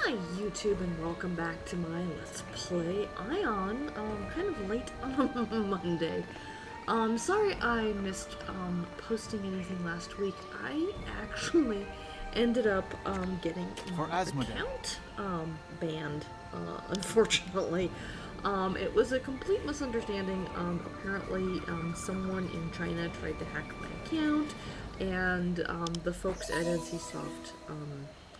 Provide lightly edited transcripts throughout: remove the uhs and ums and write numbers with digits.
Hi YouTube, and welcome back to my Let's Play Aion, kind of late on a Monday. Sorry I missed posting anything last week. I actually ended up getting my account banned, unfortunately. It was a complete misunderstanding. Apparently someone in China tried to hack my account, and the folks at NCSoft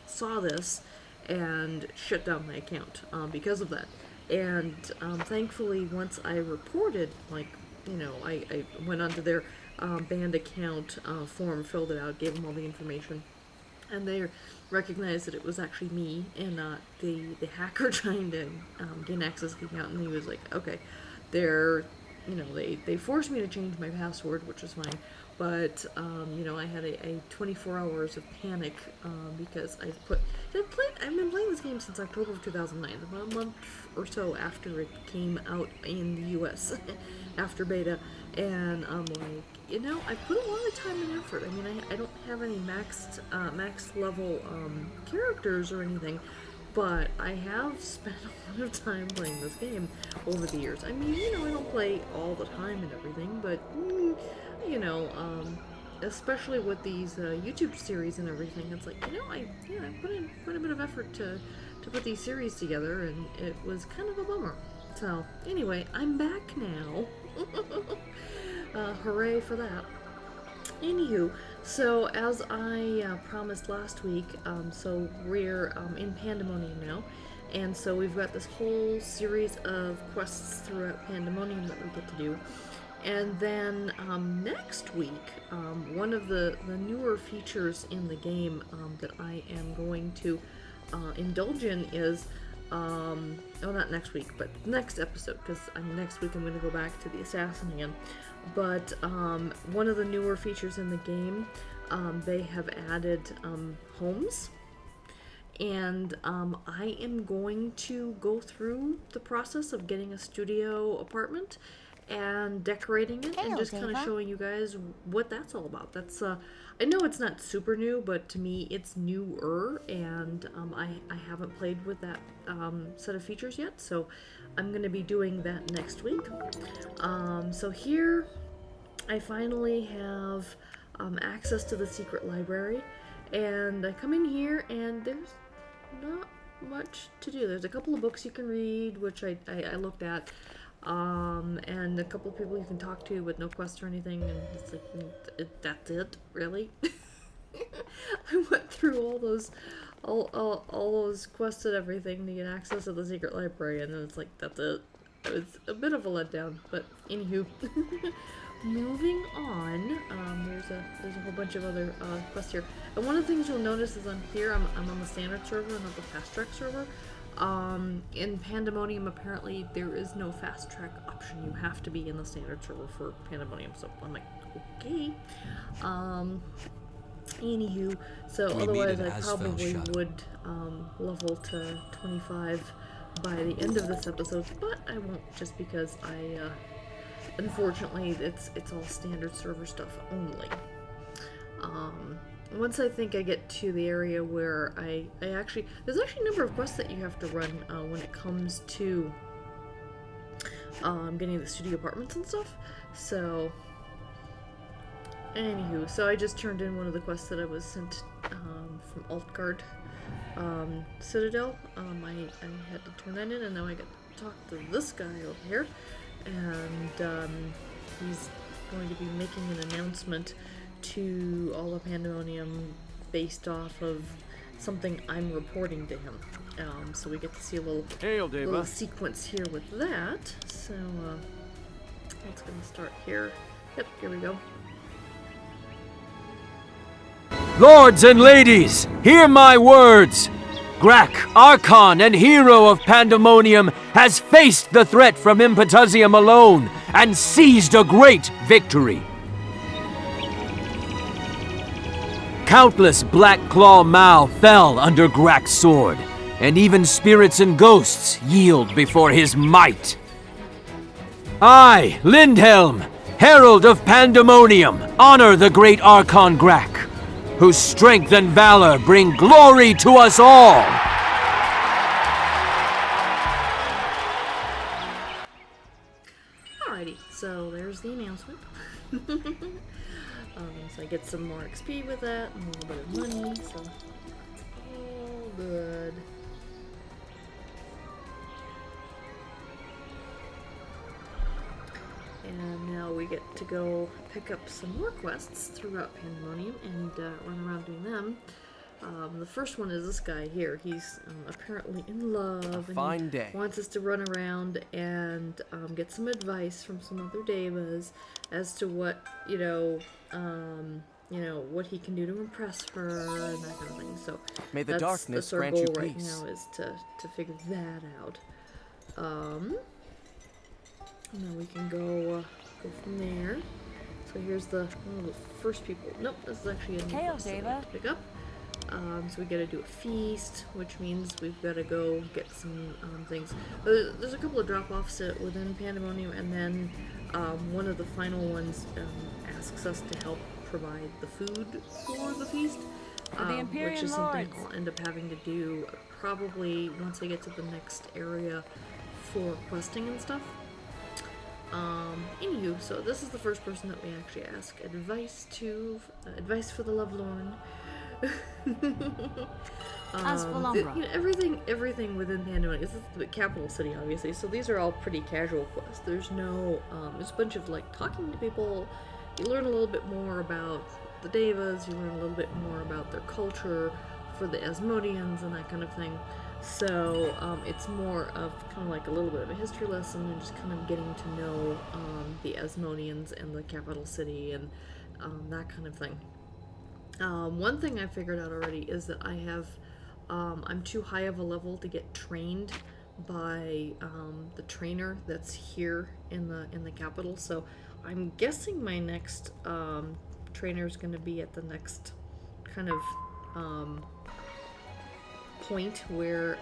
saw this and shut down my account because of that. And thankfully, once I reported, like, you know, I went onto their banned account form, filled it out, gave them all the information, and they recognized that it was actually me and not the hacker trying to gain access to the account. And he was like, okay, they forced me to change my password, which was fine, but you know, I had a 24 hours of panic because I've been playing this game since October of 2009, about a month or so after it came out in the US after beta, and I'm like, you know, I put a lot of time and effort. I mean, I don't have any max level characters or anything, but I have spent a lot of time playing this game over the years. I mean, you know, I don't play all the time and everything, but, you know, especially with these YouTube series and everything, it's like, you know, I put in quite a bit of effort to put these series together, and it was kind of a bummer. So, anyway, I'm back now. Hooray for that. Anywho, so as I promised last week, so we're in Pandemonium now, and so we've got this whole series of quests throughout Pandemonium that we get to do. And then next week, one of the newer features in the game that I am going to indulge in is, oh, not next week, but next episode, because next week I'm going to go back to the assassin again. But one of the newer features in the game, they have added homes, and I am going to go through the process of getting a studio apartment and decorating it, and just kind of showing you guys what that's all about. That's I know it's not super new, but to me it's newer, and I haven't played with that set of features yet, so I'm going to be doing that next week. So here I finally have access to the secret library, and I come in here and there's not much to do. There's a couple of books you can read, which I looked at, and a couple of people you can talk to with no quests or anything, and it's like, that's it, really? I went through all those quests and everything to get access to the secret library, and then it's like, that's it. It was a bit of a letdown, but anywho. Moving on, there's a whole bunch of other quests here, and one of the things you'll notice is I'm on the standard server, not the fast track server. In Pandemonium, apparently there is no fast track option. You have to be in the standard server for Pandemonium, so I'm like, okay. Anywho, so otherwise I probably would level to 25 by the end of this episode, but I won't, just because unfortunately it's all standard server stuff only. Once I think I get to the area where there's actually a number of quests that you have to run when it comes to getting the studio apartments and stuff. So, anywho, so I just turned in one of the quests that I was sent from Altgard Citadel. I had to turn that in, and now I get to talk to this guy over here, and he's going to be making an announcement to all of Pandemonium based off of something I'm reporting to him. So we get to see a little sequence here with that. So it's going to start here. Yep, here we go. Lords and ladies, hear my words! Grak, Archon and hero of Pandemonium, has faced the threat from Impetizium alone and seized a great victory. Countless Black Claw Mao fell under Grak's sword, and even spirits and ghosts yield before his might. I, Lindhelm, Herald of Pandemonium, honor the great Archon Grak, whose strength and valor bring glory to us all. So I get some more XP with that, and a little bit of money, so it's all good. And now we get to go pick up some more quests throughout Pandemonium and run around doing them. The first one is this guy here. He's apparently in love and he wants us to run around and get some advice from some other devas as to what, what he can do to impress her and that kind of thing. So May the darkness that's our grant goal you right peace. now is to figure that out. Now we can go from there. So here's the first people. Nope, this is actually a new quest that we have to pick up. So we gotta do a feast, which means we've gotta go get some things. There's a couple of drop-offs within Pandemonium, and then one of the final ones asks us to help provide the food for the feast, which is something I'll end up having to do probably once I get to the next area for questing and stuff. Anywho, so this is the first person that we actually ask advice to, advice for the lovelorn. Everything within Pandemonium, this is the capital city, obviously, so these are all pretty casual quests. There's no, there's a bunch of, like, talking to people. You learn a little bit more about the Devas, you learn a little bit more about their culture for the Asmodians and that kind of thing. So, it's more of kind of like a little bit of a history lesson and just kind of getting to know, the Asmodians and the capital city and, that kind of thing. One thing I figured out already is that I have, I'm too high of a level to get trained by, the trainer that's here in the capital, so I'm guessing my next, trainer is going to be at the next kind of, point where,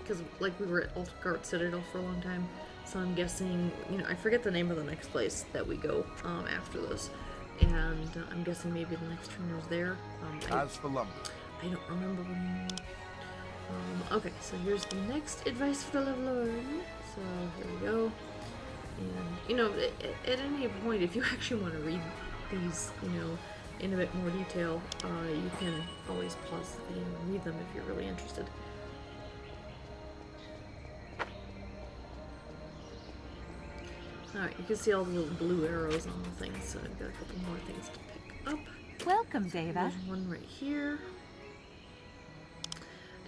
because we were at Altgard Citadel for a long time, so I'm guessing, I forget the name of the next place that we go, after this. And I'm guessing maybe the next trainer's there. As for lumber, I don't remember anymore. Okay, so here's the next advice for the lovelorn. So here we go. And at any point, if you actually want to read these, in a bit more detail, you can always pause the video and read them if you're really interested. Alright, you can see all the little blue arrows on the things, so I've got a couple more things to pick up. Welcome, Deva. There's one right here.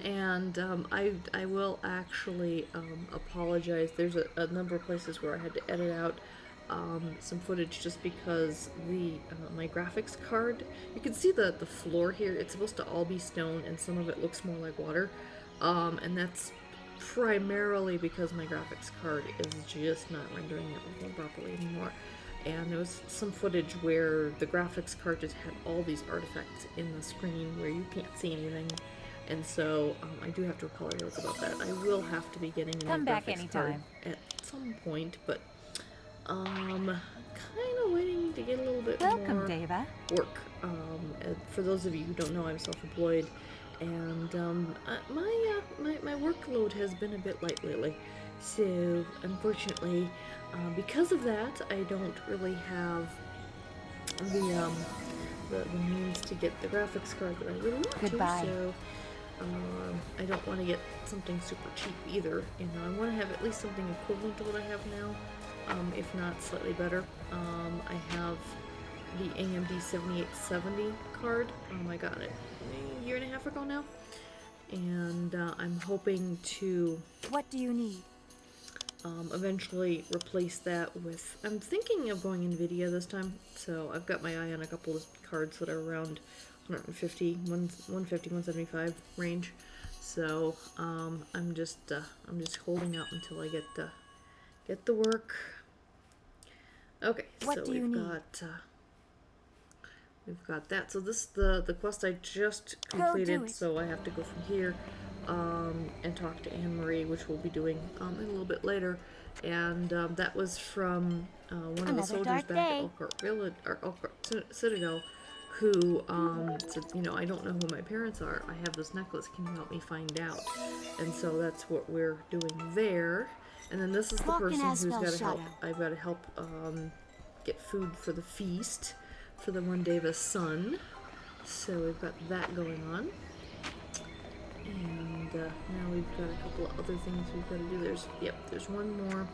And I will actually apologize. There's a number of places where I had to edit out some footage just because my graphics card, you can see the floor here, it's supposed to all be stone and some of it looks more like water. And that's primarily because my graphics card is just not rendering everything properly anymore. And there was some footage where the graphics card just had all these artifacts in the screen where you can't see anything. And so I do have to apologize about that. I will have to be getting a new graphics card at some point, but kind of waiting to get a little bit more work. For those of you who don't know, I'm self-employed. And my workload has been a bit light lately, so unfortunately, because of that, I don't really have the means to get the graphics card that I really want to. So I don't want to get something super cheap either. I want to have at least something equivalent to what I have now, if not slightly better. I have the AMD 7870 card. I got it a year and a half ago now, and I'm hoping to What do you need? Eventually replace that with, I'm thinking of going NVIDIA this time, so I've got my eye on a couple of cards that are around 150, 175 range, so I'm just holding out until I get the work. Okay, so we've got that. So this is the quest I just completed, so I have to go from here and talk to Anne-Marie, which we'll be doing in a little bit later. And that was from one of the soldiers back at Altgard Citadel, who said, I don't know who my parents are. I have this necklace. Can you help me find out? And so that's what we're doing there. And then this is the person who's got to help. I've got to help get food for the feast for the one Deva's son. So we've got that going on. And now we've got a couple of other things we've got to do. There's one more.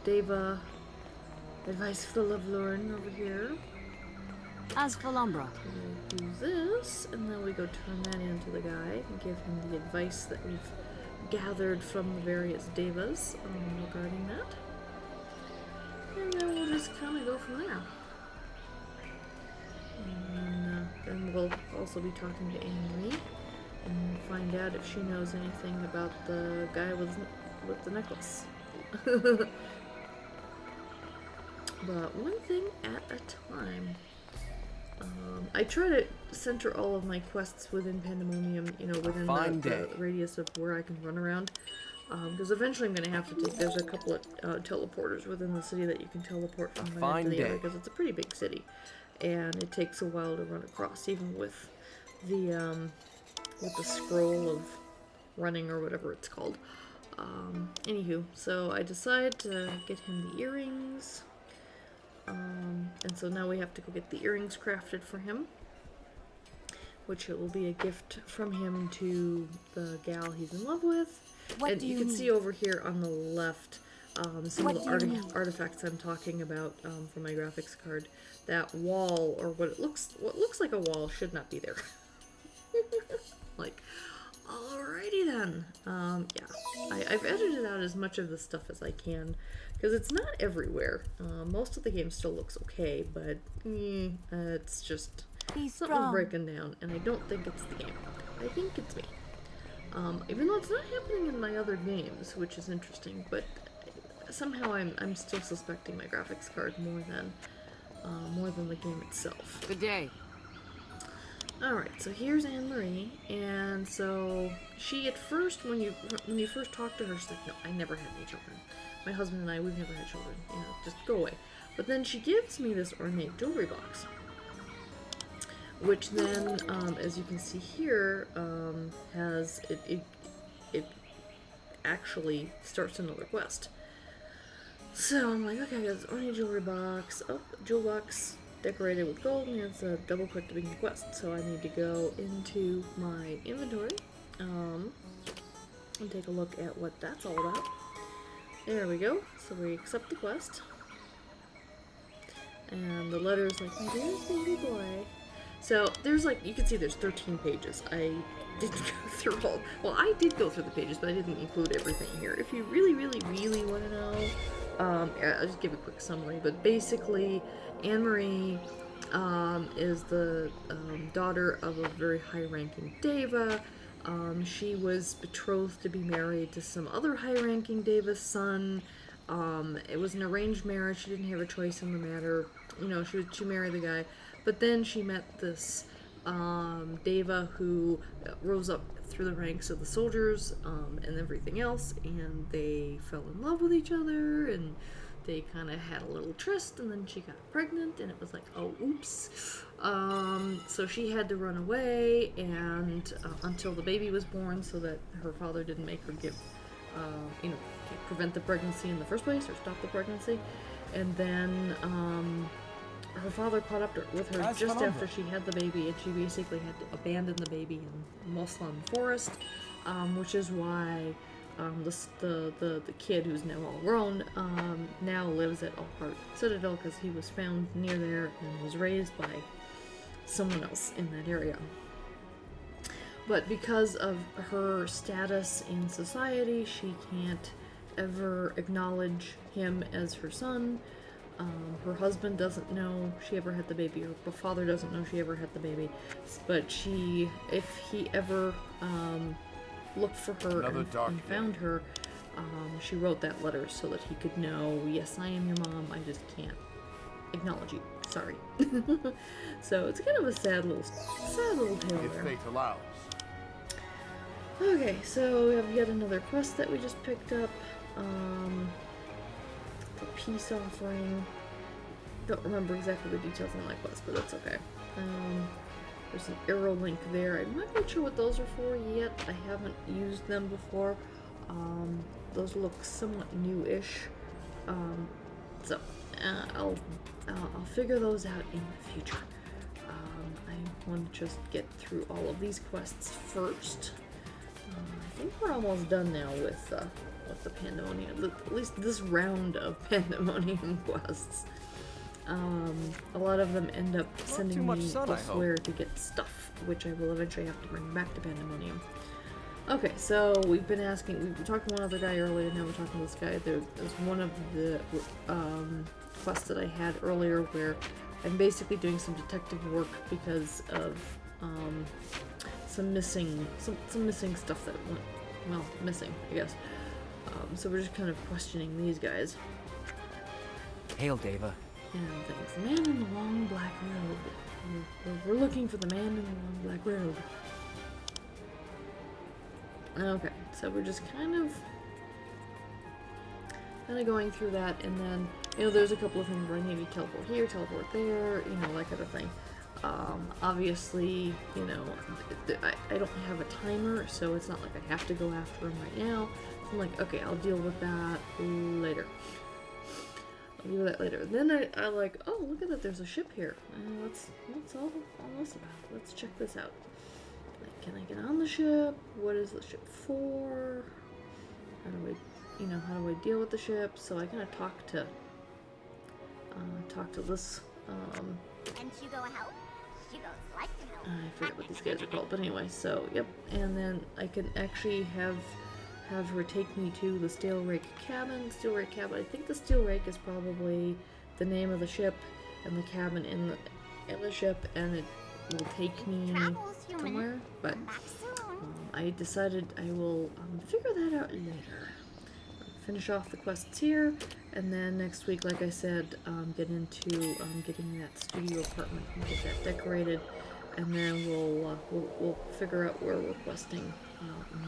Deva, advice for the Lovelorn over here. As for Lumbra. We'll do this, and then we go turn that into the guy and give him the advice that we've gathered from the various Devas regarding that. And then we'll just kind of go from there. And then we'll also be talking to Anne-Marie and find out if she knows anything about the guy with the necklace. But one thing at a time. I try to center all of my quests within Pandemonium, within the radius of where I can run around. Because eventually I'm going to have to take, there's a couple of teleporters within the city that you can teleport from one end to the other, because it's a pretty big city. And it takes a while to run across, even with the scroll of running or whatever it's called. Anywho, so I decided to get him the earrings. And so now we have to go get the earrings crafted for him, which it will be a gift from him to the gal he's in love with. And you can see over here on the left some of the artifacts I'm talking about from my graphics card. That wall, or what looks like a wall, should not be there. Like, alrighty then. Yeah, I've edited out as much of the stuff as I can, because it's not everywhere. Most of the game still looks okay, but it's just something's breaking down, and I don't think it's the game. I think it's me. Even though it's not happening in my other games, which is interesting, but somehow I'm still suspecting my graphics card more than the game itself. Good day. Alright, so here's Anne-Marie, and so she at first, when you first talk to her, she's like, no, I never had any children. My husband and I, we've never had children, just go away. But then she gives me this ornate jewelry box, which then, as you can see here, has, it actually starts another quest. So I'm like, okay, I got this ornate jewelry box, jewel box, decorated with gold, and it's a double click to begin the quest. So I need to go into my inventory and take a look at what that's all about. There we go. So we accept the quest, and the letter is like, my dearest baby boy. So there's like, you can see there's 13 pages. I didn't go through all, well, I did go through the pages, but I didn't include everything here. If you really, really, really want to know, I'll just give a quick summary, but basically Anne-Marie is the daughter of a very high-ranking Deva. She was betrothed to be married to some other high-ranking Deva's son. It was an arranged marriage. She didn't have a choice in the matter. She married the guy. But then she met this Deva who rose up through the ranks of the soldiers and everything else, and they fell in love with each other, and they kind of had a little tryst, and then she got pregnant, and it was like, oh, oops. So she had to run away, and until the baby was born, so that her father didn't make her give, prevent the pregnancy in the first place, or stop the pregnancy. And then her father caught up with her just after she had the baby, and she basically had to abandon the baby in Muslan Forest, which is why the kid, who's now all grown, now lives at Alpart Citadel, because he was found near there and was raised by someone else in that area. But because of her status in society, she can't ever acknowledge him as her son. Her husband doesn't know she ever had the baby, or her father doesn't know she ever had the baby, but if he ever looked for her and found her, she wrote that letter so that he could know, yes, I am your mom, I just can't acknowledge you, sorry. So it's kind of a sad little tale If there. fate allows. Okay, so we have yet another quest that we just picked up. The peace offering. Don't remember exactly the details on that quest, but that's okay. There's an arrow link there. I'm not quite sure what those are for yet. I haven't used them before. Those look somewhat new-ish. So, I'll figure those out in the future. I want to just get through all of these quests first. I think we're almost done now with the Pandemonium, at least this round of Pandemonium quests. A lot of them end up sending me elsewhere to get stuff, which I will eventually have to bring back to Pandemonium. Okay, so we were talking to one other guy earlier, now we're talking to this guy. There's one of the quests that I had earlier where I'm basically doing some detective work because of some missing stuff that went, well, missing, I guess. So we're just kind of questioning these guys. Hail, Deva. And things. The man in the long black robe. We're looking for the man in the long black robe. Okay, so we're just kind of going through that, and then, you know, there's a couple of things where I need to teleport here, teleport there, you know, that kind of thing. Obviously, you know, I don't have a timer, so it's not like I have to go after him right now. So I'm like, okay, I'll deal with that later. I'll do that later. Then I like, oh, look at that, there's a ship here. What's all this about? Let's check this out. Like, can I get on the ship? What is the ship for? How do I deal with the ship? So I kind of talk to this, And Hugo help? Hugo's like to help. I forget what these guys are called, but anyway, so, yep. And then I can actually have her take me to the Steel Rake cabin. I think the Steel Rake is probably the name of the ship and the cabin in the ship, and it will take me somewhere. But I decided I will figure that out later. Finish off the quests here, and then next week, like I said, get into getting that studio apartment and get that decorated, and then we'll figure out where we're questing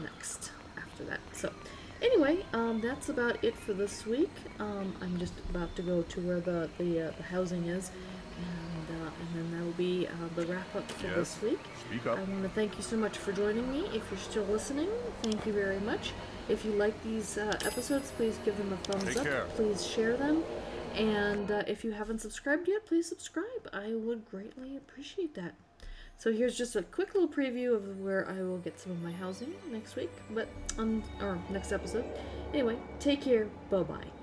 next after that. So anyway, that's about it for this week. I'm just about to go to where the housing is, and then that will be the wrap up for this week. Speak up. I want to thank you so much for joining me. If you're still listening, thank you very much. If you like these episodes, please give them a thumbs up. Care. Please share them. And if you haven't subscribed yet, please subscribe. I would greatly appreciate that. So here's just a quick little preview of where I will get some of my housing next week, or next episode. Anyway, take care. Bye-bye.